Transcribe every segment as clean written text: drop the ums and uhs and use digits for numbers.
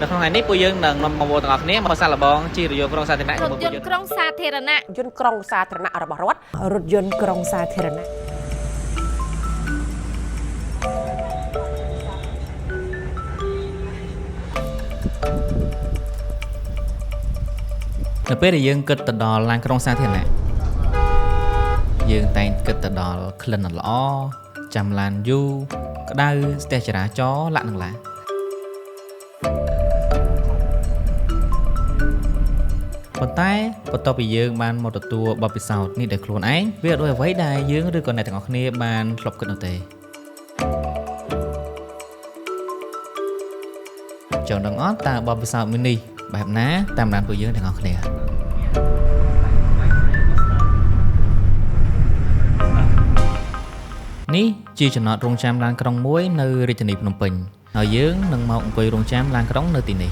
នៅក្នុងថ្ងៃនេះពួកយើងនឹងនាំមកទាំងអស់គ្នាមកសាកល្បងជិះរថយន្តក្រុងសាធារណៈជាមួយពួកយើង រថយន្តក្រុងសាធារណៈ យន្តក្រុងសាធារណៈរបស់រដ្ឋរថយន្តក្រុងសាធារណៈ នៅពេលដែលយើងគិតទៅដល់ឡានក្រុងសាធារណៈយើងតែងគិតទៅដល់ក្លិនល្អចាំឡានយូរក្តៅស្ទះចរាចរណ៍លាក់នឹងឡាប៉ុន្តែបន្ទាប់ពីយើងបានមកទទួលបទពិសោធន៍នេះដោយខ្លួនឯងវាអត់ដូចអ្វីដែលយើងឬក៏អ្នកទាំងអស់គ្នាបានធ្លាប់គិតនោះទេចង់ដឹងអត់តើបទពិសោធន៍មួយនេះបែបណាតាមដានពួកយើងទាំងអស់គ្នានេះជាចំណតរងចាំឡានក្រុងមួយនៅរាជធានីភ្នំពេញហើយយើងនឹងមកអង្គុយរងចាំឡានក្រុងនៅទីនេះ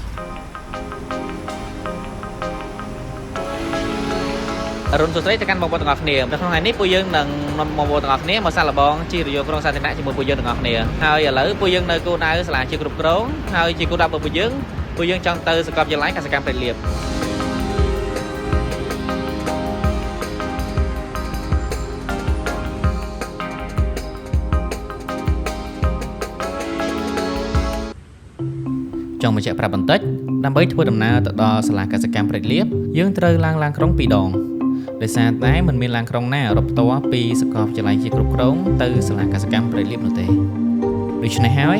អរុនសុស្ដីទៅកាន់បងប្អូនទាំងអស់គ្នានៅក្នុងថ្ងៃនេះពួកយើងនឹងនាំបងប្អូនទាំងអស់គ្នាមកសាកល្បងជិះរថយន្តក្រុងសាធារណៈជាមួយពួកយើងទាំងអស់គ្នាហើយឥឡូវពួកយើងនៅគោលដៅសាលាជាគ្រប់គ្រងហើយជាគោលដៅរបស់ពួកយើងចង់ទៅសាកលវិទ្យាល័យកសិកម្មព្រៃលៀបចង់បញ្ជាក់ប្រាប់បន្តិចដើម្បីធ្វើដំណើរទៅដល់សាលាកសិកម្មព្រៃលៀបយើងត្រូវឡើងឡានក្រុង2ដងដោយសារតែមិនមានឡានក្រុងណារត់ផ្ទាល់ពីសាកលវិទ្យាល័យជាគ្រប់គ្រងទៅសាលាកសិកម្មព្រៃលៀបនោះទេដូច្នេះហើយ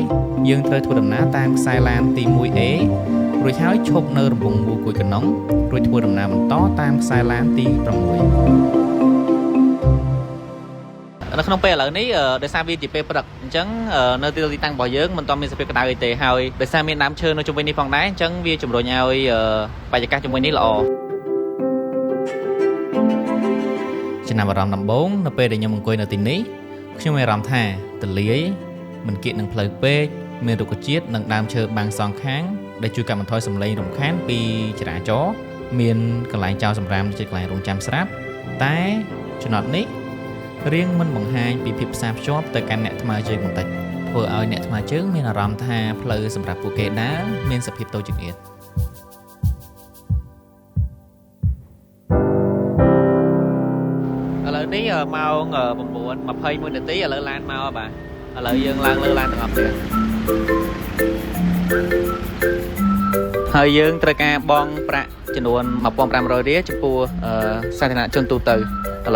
យើងត្រូវធ្វើដំណើរតាមខ្សែឡានទី 1A រួចហើយឈប់នៅរំពង់មូលគួយកណ្ដុងរួចធ្វើដំណើរបន្តតាមខ្សែឡានទី 6នៅក្នុងពេលឥឡូវនេះដោយសារវាជាពេលព្រឹកអញ្ចឹងនៅទីតាំងរបស់យើងមិនទាន់មានសភាពក្តៅអីទេហើយដោយសារមានដើមឈើនៅជុំវិញនេះផងដែរអញ្ចឹងវាជំរុញឲ្យបរិយាកាសជុំវិញនេះល្អចំណាប់អារម្មណ៍ដំបូងនៅពេលដែលខ្ញុំអង្គុយនៅទីនេះខ្ញុំមានអារម្មណ៍ថាទលាយមិនគៀកនឹងផ្លូវពេកមានរុក្ខជាតិនិងដើមឈើបាំងសងខាងដែលជួយកាត់បន្ថយសំឡេងរំខានពីចរាចរណ៍មានកន្លែងចោលសម្រាមជាកន្លែងរងចាំស្រាប់តែចំណុចនេះរៀងមិនបង្ហាញពីភាពផ្សារភ្ជាប់ទៅកាន់អ្នកថ្មើរជើងបន្តិចធ្វើឲ្យអ្នកថ្មើរជើងមានអារម្មណ៍ថាផ្លូវសម្រាប់ពួកគេដើរមានសភាពតូចចង្អៀតឥឡូវនេះម៉ោង 9:21 នាទីឥឡូវឡានមកបាទឥឡូវយើងឡើងលើឡានទាំងអស់គ្នាហើយយើងត្រូវការបង់ប្រាក់ចំនួន 1,500 រៀលចំពោះសាធារណជនទូទៅឥ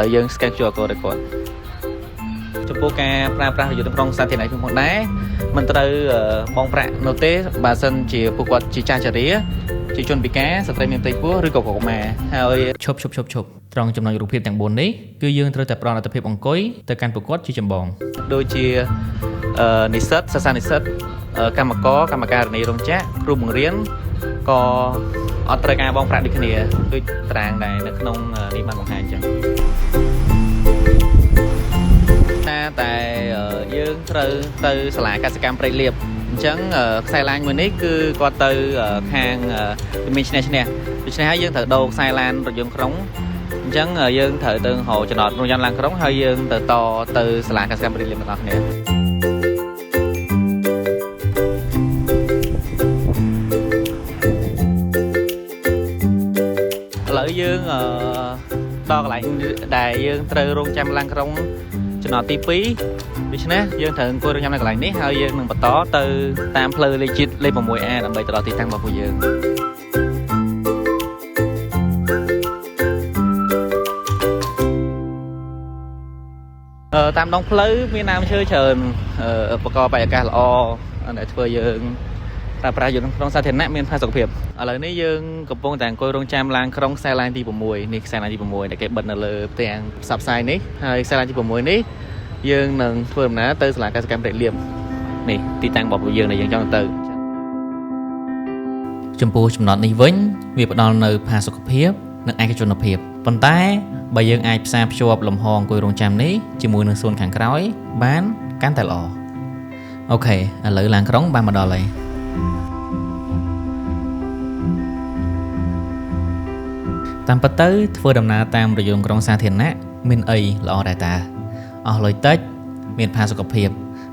ឡូវយើង scan QR code ឲ្យគាត់ចំពោះការប្រើប្រាស់រថយន្តក្រុងសាធារណៈផងដែរមិនត្រូវបង់ប្រាក់នោះទេបើសិនជាពួកគាត់ជាចាស់ជរាជាជនពិការស្ត្រីមានផ្ទៃពោះឬក៏កុមារហើយឈប់ត្រង់ចំណុចរូបភាពទាំង4នេះគឺយើងត្រូវតែផ្ដល់លទ្ធភាពអង្គុយទៅកាន់ពួកគាត់ជាចម្បងដូចជានិស្សិតសិស្សានុសិស្សកម្មការនីរោងចក្រគ្រូបង្រៀនក៏អត់ត្រូវការបង់ប្រាក់ដូចគ្នាដូចត្រាងដែរនៅក្នុងនេះបានបង្ហាញអញ្ចឹងតែយើងត្រូវទៅសាលាកសិកម្មព្រៃលៀបអញ្ចឹងខ្សែឡានមួយនេះគឺគាត់ទៅខាងមានឈ្នះដូច្នេះហើយយើងត្រូវដូរខ្សែឡានរថយន្តក្រុងអញ្ចឹងយើងត្រូវទៅរកចំណតរថយន្តឡានក្រុងហើយយើងទៅទៅសាលាកសិកម្មព្រៃលៀបទាំងអស់គ្នាឥឡូវយើងដល់កន្លែងដែលយើងត្រូវរងចាំឡានក្រុងចំណតទី2ដូច្នេះយើងត្រូវអង្គុយរងចាំនៅកន្លែងនេះហើយយើងនឹងបន្តទៅតាមផ្លូវលេខជាតិលេខ 6A ដើម្បីទៅដល់ទីតាំងរបស់ពួកយើងតាមដងផ្លូវមានដើមឈើច្រើនប្រកបបរិយាកាសល្អដែលធ្វើយើងប្រើប្រាស់យន្តក្រុងសាធារណៈមានផាសុកភាពឥឡូវនេះយើងកំពុងតែអង្គុយរងចាំឡានក្រុងខ្សែឡានទី 6នេះខ្សែឡានទី 6ដែលគេបិទនៅលើផ្ទាំងផ្សព្វផ្សាយនេះហើយខ្សែឡានទី 6នេះយើងនឹងធ្វើដំណើរទៅសាលាកសិកម្មព្រៃលៀបនេះទីតាំងរបស់ពួកយើងដែលយើងចង់ទៅចំពោះចំណតនេះវិញវាផ្ដល់នៅផាសុកភាពនិងឯកជនភាពប៉ុន្តែបើយើងអាចផ្សារភ្ជាប់លំហអង្គុយរងចាំនេះជាមួយនឹងសួនខាងក្រោយបានកាន់តែល្អអូខេឥឡូវឡានក្រុងបានមកដល់ហើយតាមពិតទៅធ្វើដំណើរតាមរថយន្តក្រុងសាធារណៈមានអីល្អដែរតាអស់លុយតិចមានផាសុកភាព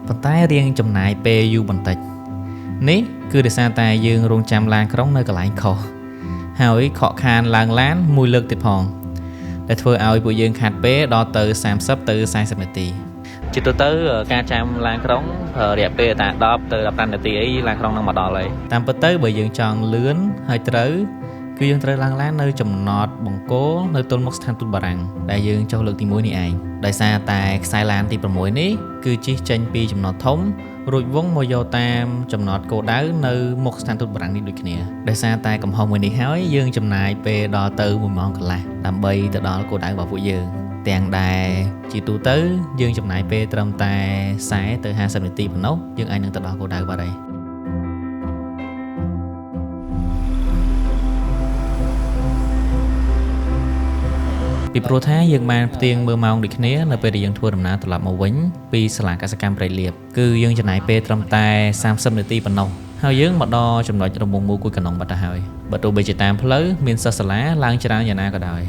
ប៉ុន្តែរៀងចំណាយពេលយូរបន្តិចនេះ គឺដោយសារតែយើងរងចាំឡានក្រុងនៅកន្លែងខុសហើយខកខានឡើងឡានមួយលើកទៀតផងដែលធ្វើឲ្យពួកយើងខាត់ពេលដល់ទៅ30ទៅ40នាទីជាទូទៅការចាំឡានក្រុងរយៈពេលតែ10ទៅ15នាទីអីឡានក្រុងនឹងមកដល់ហើយតាមពិតទៅបើយើងចង់លឿនហើយត្រូវគឺយើងត្រូវឡើងឡាននៅចំណតបង្គោលនៅទល់មុខស្ថានទូតបារាំងដែលយើងចុះលើកទី1នេះឯងដោយសារតែខ្សែឡានទី6នេះគឺជិះចេញពីចំណតធំរួចវងមកយកតាមចំណតគោលដៅនៅមុខស្ថានទូតបារាំងនេះដូចគ្នាដោយសារតែកំហុសមួយនេះហើយយើងចំណាយពេលដល់ទៅ1ម៉ោងកន្លះដើម្បីទៅដល់គោលដៅរបស់ពួកយើងទាំងដែលជាទូទៅយើងចំណាយពេលត្រឹមតែ40ទៅ50នាទីប៉ុណ្ណោះយើងអាចនឹងទៅដល់គោលដៅបាត់ហើយពីព្រោះថាយើងបានផ្ទៀងមើលម៉ោងដូចគ្នានៅពេលដែលយើងធ្វើដំណើរត្រឡប់មកវិញពីសាលាកសិកម្មព្រៃលៀបគឺយើងចំណាយពេលត្រឹមតែ30នាទីប៉ុណ្ណោះហើយយើងមកដល់ចំណុចរំងមូលគួយកណ្ដុងបាត់ទៅហើយបើទោះបីជាតាមផ្លូវមានសិស្សសាលាឡើងច្រើនយ៉ាងណាក៏ដោយ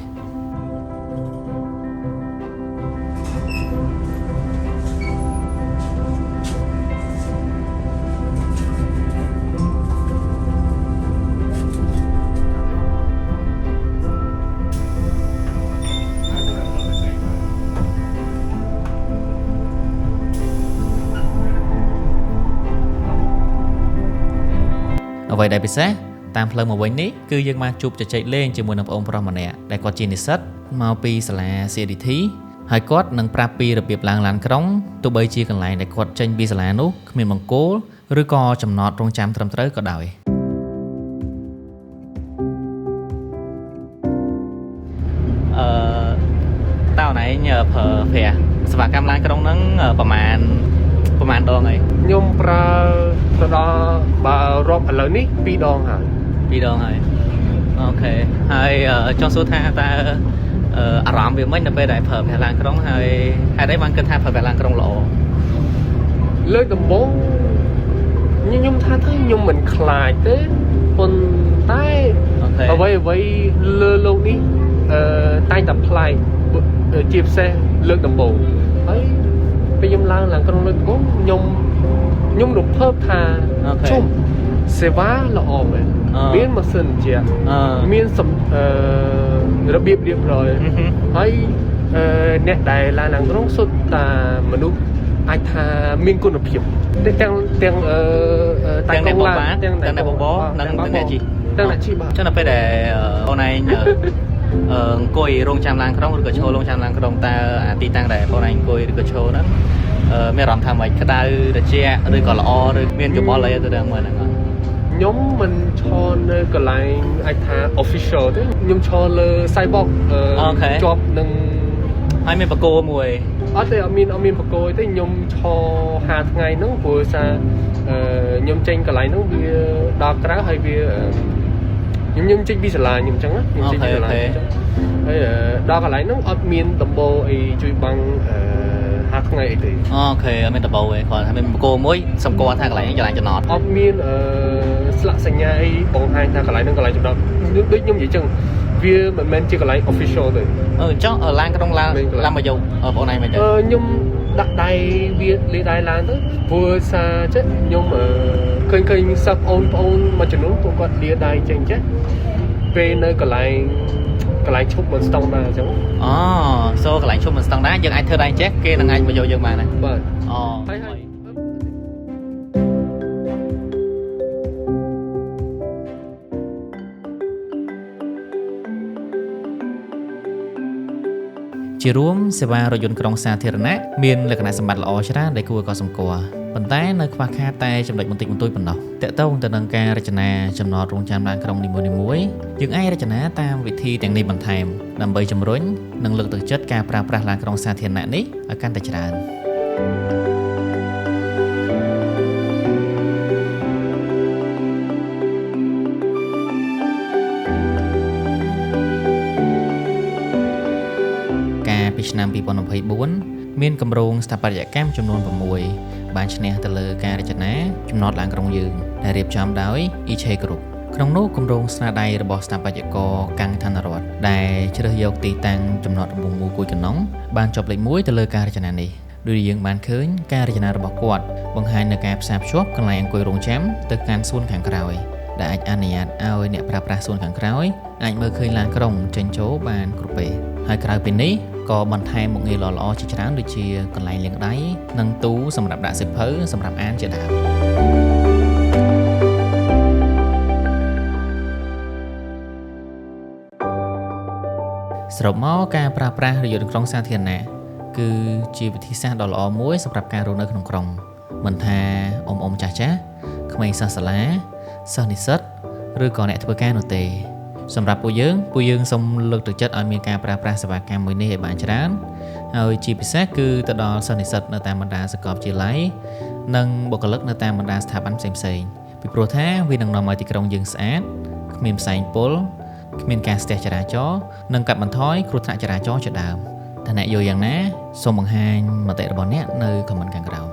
អ្វីដែលពិសេសតាមផ្លូវមកវិញនេះគឺយើងបានជួបជជែកលេងជាមួយនឹងប្អូនប្រុសម្នាក់ដែលគាត់ជានិស្សិតមកពីសាលា CDT ហើយគាត់នឹងប្រាប់ពីរបៀបឡើងឡានក្រុងទោះបីជាកន្លែងដែលគាត់ចេញពីសាលានោះគ្មានបង្គោលឬក៏ចំណតរងចាំត្រឹមត្រូវក៏ដោយតើណៃប្រើប្រាស់សេវាកម្មឡានក្រុងហ្នឹងប្រហែលដងហើយខ្ញុំប្រើទៅដល់បើរាប់ឥឡូវនេះ2ដងហើយអូខេហើយចង់សួរថាតើអារម្មណ៍វាមិននៅពេលដែលប្រើប្រាស់ឡានក្រុងហើយហេតុអីបានគិតថាប្រើប្រាស់ឡានក្រុងល្អលើកដំបូងខ្ញុំថាខ្ញុំមិនខ្លាចទេប៉ុន្តែអ្វីលើលោកនេះតែងតែប្លែកជាពិសេសលើកដំបូងហើយពេលខ្ញុំឡើងក្រុងលើកដំបូងខ្ញុំរំភើបថាជុំសេវាល្អមែនមានម៉ាស៊ីនជាមានរបៀបរៀបរយហើយអ្នកដែលឡើងក្រុងសុទ្ធតែមនុស្សអាចថាមានគុណភាពទាំងតែក្រុងឡានទាំងអ្នកបងនិងអ្នកជីទាំងអ្នកជីបាទចឹងដល់ពេលដែលអូនឯងអង្គុយរងចាំឡានក្រុងឬក៏ឈររងចាំឡានក្រុងតើអាទីតាំងដែលបងឯងអង្គុយឬក៏ឈរហ្នឹងមានអារម្មណ៍ថាម៉េចក្តៅត្រជាក់ឬក៏ល្អឬមានយោបល់អីទៅដល់មើលហ្នឹងខ្ញុំមិនឈរនៅកន្លែងអាចថា official ទេខ្ញុំឈរលើ sidewalk ជាប់នឹងហើយមានបកគោមួយអត់ទេអត់មានបកគោទេខ្ញុំឈរ5ថ្ងៃហ្នឹងព្រោះសារខ្ញុំចេញកន្លែងហ្នឹងវាដល់ក្រៅហើយវាខ្ញុំចេញពីសាលាខ្ញុំអញ្ចឹងណាខ្ញុំចេញពីសាលាអញ្ចឹងហើយដល់កន្លែងហ្នឹងអត់មានដំបូលអីជួយបាំង5ថ្ងៃអីទេអូខេអត់មានដំបូលទេគ្រាន់តែមានបកគោមួយសម្គាល់ថាកន្លែងចំណតអត់មានស្លាកសញ្ញាអីបង្ហាញថាកន្លែងហ្នឹងកន្លែងចំណតដូចខ្ញុំនិយាយអញ្ចឹងវាមិនមែនជាកន្លែង official ទេអញ្ចឹងឡានក្រុងឡើងមកយកបងឯងមិនទេខ្ញុំដាក់ដៃវាលេដៃឡើងទៅព្រោះសារចេះខ្ញុំឃើញសិស្សបងមួយចំនួនពួកគាត់លាដៃចេញចេះពេលនៅកន្លែងឈប់មិនស្តង់ដែរអញ្ចឹងសូកន្លែងឈប់មិនស្តង់ដែរយើងអាចធ្វើដៃចេះគេនឹងអាចមកយកយើងបានដែរបាទហើយជារួមសេវារថយន្តក្រុងសាធារណៈមានលក្ខណៈសម្បត្តិល្អច្រើនដែលគួរឲ្យកត់សម្គាល់ប៉ុន្តែនៅខ្វះខាតតែចំណុចបន្តិចបន្តួចប៉ុណ្ណោះតកតងទៅនឹងការរចនាចំណតរងចាំឡានក្រុងនីមួយៗយើងអាចរចនាតាមវិធីទាំងនេះបន្ថែមដើម្បីជំរុញនិងលើកទឹកចិត្តការប្រើប្រាស់ឡានក្រុងសាធារណៈនេះឲ្យកាន់តែច្រើនពីឆ្នាំ2024មានគម្រោងស្ថាបត្យកម្មចំនួន6បានឈ្នះទៅលើការរចនាចំណតឡានក្រុងយើងដែលរៀបចំដោយ ECHE Group ក្នុងនោះគម្រោងស្នាដៃរបស់ស្ថាបត្យករកាំង ឋានរដ្ឋដែលជ្រើសយកទីតាំងចំណតរង្វង់មូលគួយកណ្ដុងបានជាប់លេខ1ទៅលើការរចនានេះ ដោយយើងបានឃើញការរចនារបស់គាត់បង្ហាញនៅការផ្សារភ្ជាប់កន្លែងអង្គុយរងចាំទៅកាន់សួនខាងក្រោយដែលអាចអនុញ្ញាតឲ្យអ្នកប្រើប្រាស់សួនខាងក្រោយអាចមើលឃើញឡានក្រុងចេញចូលបានគ្រប់ពេលហើយក្រៅពីនេះក៏បន្ថែមមុខងារល្អៗជាច្រើនដូចជាកន្លែងលាងដៃនិងទូសម្រាប់ដាក់សៀវភៅសម្រាប់អានជាដើមសរុបមកការប្រើប្រាស់រថយន្តក្រុងសាធារណៈគឺជាវិធីសាស្ត្រដ៏ល្អមួយសម្រាប់ការរស់នៅក្នុងក្រុងមិនថាអ៊ំចាស់ក្មេងសិស្សសាលាសិស្សនិស្សិតឬក៏អ្នកធ្វើការនោះទេសម្រាប់ពួកយើងសូមលើកទឹកចិត្តឲ្យមានការប្រើប្រាស់សេវាកម្មមួយនេះឲ្យបានច្រើនហើយជាពិសេសគឺទៅដល់សិស្សនិស្សិតនៅតាមបណ្ដាសាកលវិទ្យាល័យនិងបុគ្គលិកនៅតាមបណ្ដាស្ថាប័នផ្សេងៗពីព្រោះថាវានឹងនាំឲ្យទីក្រុងយើងស្អាតគ្មានផ្សែងពុលគ្មានការស្ទះចរាចរណ៍និងកាត់បន្ថយគ្រោះថ្នាក់ចរាចរណ៍ជាដើមតើអ្នកយល់យ៉ាងណាសូមបង្ហាញមតិរបស់អ្នកនៅខមមិនខាងក្រោម